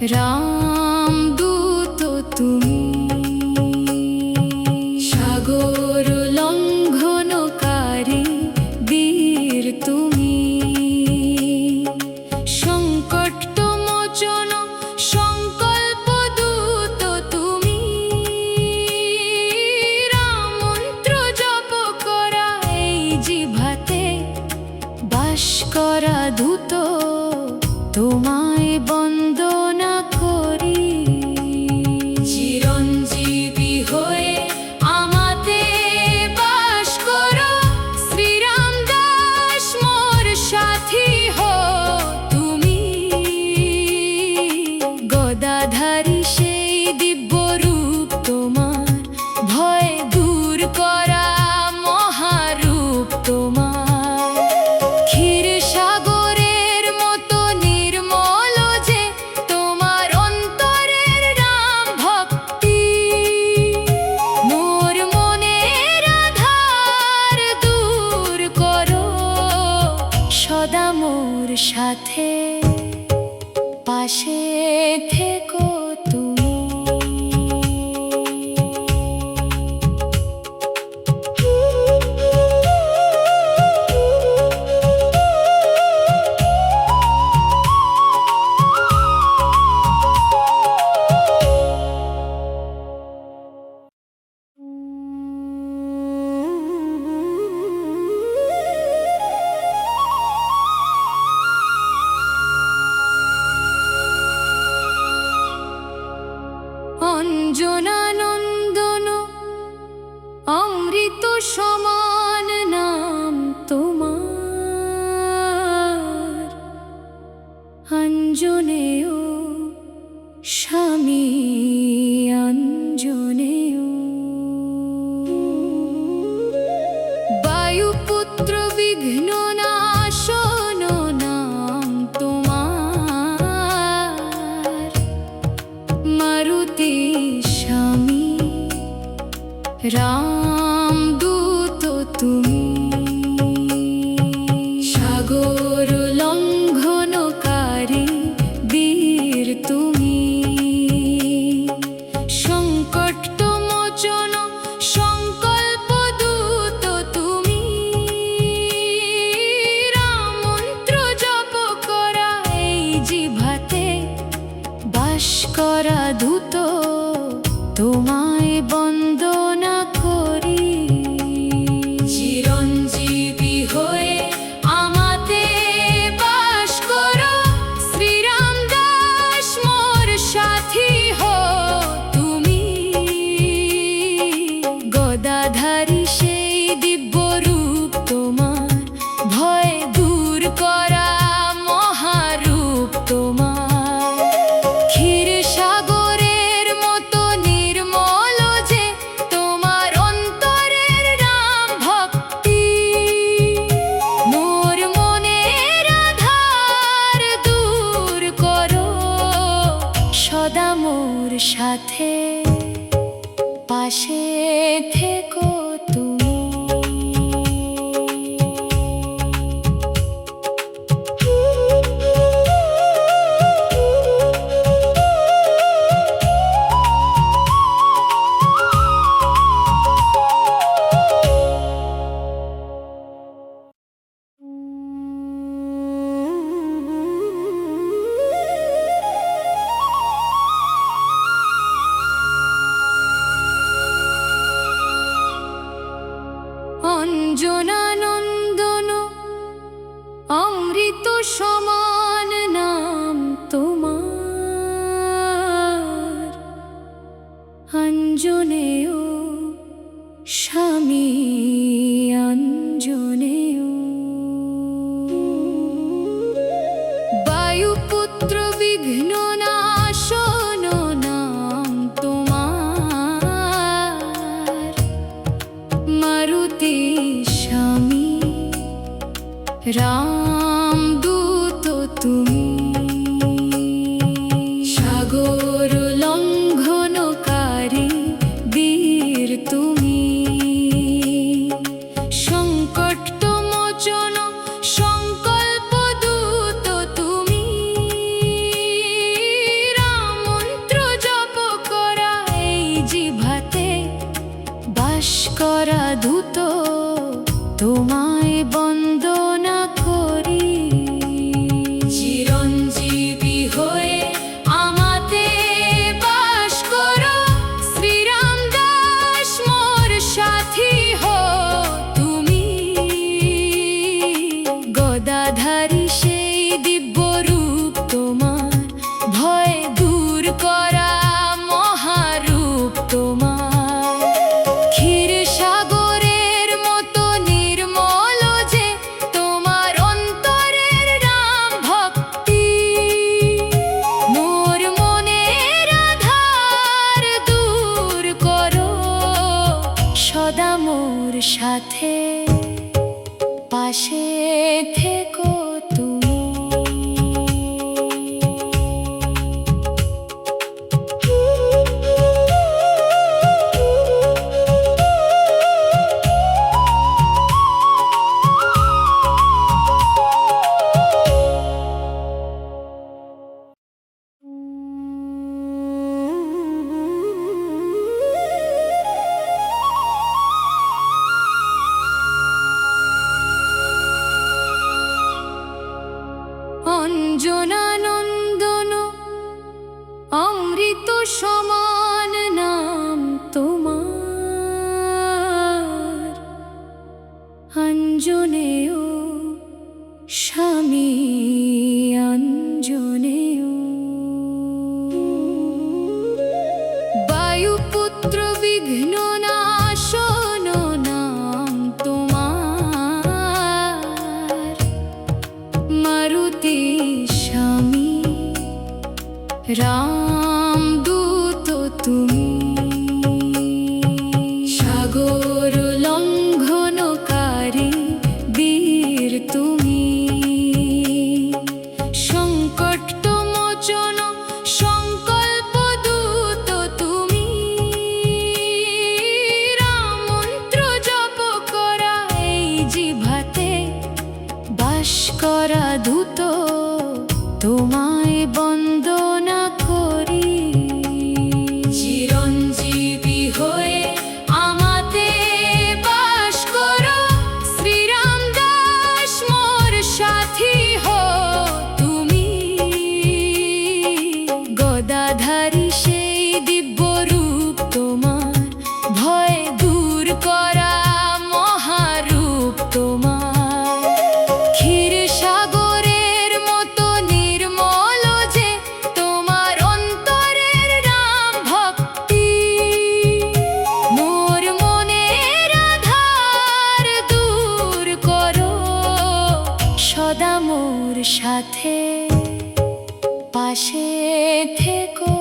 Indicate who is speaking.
Speaker 1: রামদূত তুমি, সাগর লঙ্ঘনকারী বীর তুমি, সংকটমোচন সংকল্পদূত তুমি, রামমন্ত্র জপ করা এই জিহ্বাতে বাস করা দূত তোমায় বন্দনা করি। চিরঞ্জীবী হয়ে আমাতে বাস করো, শ্রীরাম দাস মোর সাথী হো তুমি, গদাধারী সেই দিব্য রূপ তোমার, ভয় দূর করা মহারূপ তোমার, ক্ষীর সাগরের মতো নির্মল যে তোমার অন্তরের রাম ভক্তি, মোর মনের আধার দূর করো, সদা মোর সাথে পাশে থেকো তুমি। অঞ্জনানন্দন অমৃত সমান নাম তোমার, অঞ্জনেয় স্বামী অঞ্জনেয়, বায়ুপুত্র বিঘ্ন নাশন নাম তোমার, মারুতি স্বামী রামদূত তুমি, সাগর লঙ্ঘনকারী বীর তুমি, সংকটমোচন সংকল্পদূত তুমি, রামমন্ত্র জপ করা এই জিহ্বাতে বাস করা দূত তোমায় বন্দনা করি। চিরঞ্জীবী হয়ে আমাতে বাস করো, শ্রীরাম দাস মোর সাথী হো তুমি, গদাধারী সেই দিব্য রূপ তোমার, ভয় দূর করা মহারূপ তোমার, ক্ষীর সাগরের মতো নির্মল যে তোমার অন্তরের রাম ভক্তি, মোর মনের আধার দূর করো, সদা মোর সাথে পাশে থেকো তুমি। অঞ্জনানন্দন অমৃত সমান নাম তোমার, অঞ্জনেয় স্বামী অঞ্জনেয়, বায়ুপুত্র বিঘ্ন নাশন নাম তোমার, মারুতি স্বামী রামদূত তুমি, সাগর লঙ্ঘনকারী বীর তুমি, সংকটমোচন সংকল্পদূত তুমি, রামদূত তুমি। সাগর লঙ্ঘনকারী বীর তুমি। সংকট মোচন সংকল্প দূত তুমি। রামমন্ত্র জপ করা এই জিহ্বাতে বাস করা দূত তোমায় বন্দনা করি। চিরঞ্জীবী হয়ে আমাতে বাস করো, শ্রীরাম দাস মোর সাথী হো তুমি। গদাধারী সেই দিব্য রূপ তোমার, ভয় দূর করা মহারূপ তোমার। ক্ষীর সাগরের মতো নির্মল যে তোমার অন্তরের রাম ভক্তি। মোর মনের আধার দূর করো, সদা মোর সাথে পাশে থেকো।